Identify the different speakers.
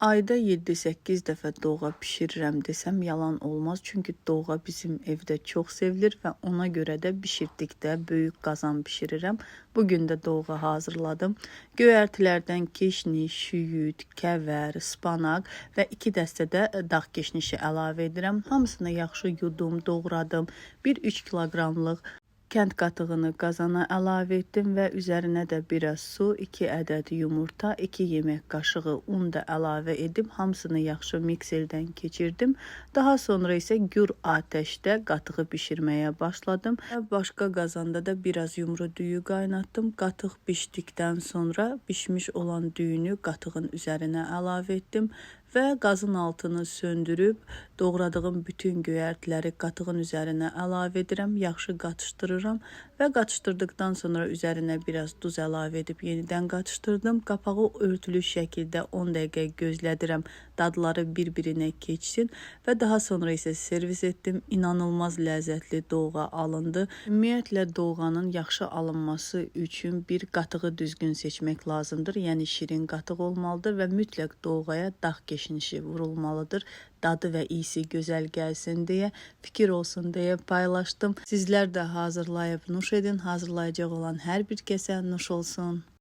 Speaker 1: Ayda 7-8 dəfə doğğa bişirirəm desəm yalan olmaz. Çünki doğğa bizim evdə çox sevilir və ona görə də bişirdikdə böyük qazan bişirirəm. Bugün də doğğa hazırladım. Göyərtilərdən keşniş, şüyüd, kəvər, spanaq və 2 dəstə də dağ keşnişi əlavə edirəm. Hamısını yaxşı yudum, doğradım. 1-3 kiloqramlıq kənd qatığını qazana əlavə etdim və üzərinə də biraz su, 2 ədəd yumurta, 2 yemək qaşığı un da əlavə edib hamısını yaxşı mikserdən keçirdim. Daha sonra isə gür atəşdə qatığı bişirməyə başladım. Başqa qazanda da biraz yumru düyü qaynatdım. Qatıq bişdikdən sonra bişmiş olan düyünü qatığın üzərinə əlavə etdim və qazın altını söndürüb doğradığım bütün göyərtiləri qatığın üzərinə əlavə edirəm, yaxşı qatışdırıram və qatışdırdıqdan sonra üzərinə biraz duz əlavə edib yenidən qatışdırdım. Qapağı örtülü şəkildə 10 dəqiqə gözlədirəm, dadları bir-birinə keçsin və daha sonra isə servis etdim. İnanılmaz ləzzətli doğğa alındı. Ümumiyyətlə doğğanın yaxşı alınması üçün bir qatığı düzgün seçmək lazımdır. Yəni şirin qatıq olmalıdır və mütləq doğğaya dağ keşnişi vurulmalıdır. Dadı və iyisi gözəl gəlsin deyə, fikir olsun deyə paylaşdım. Sizlər də hazırlayıb nuş edin. Hazırlayacaq olan hər bir kəsə nuş olsun.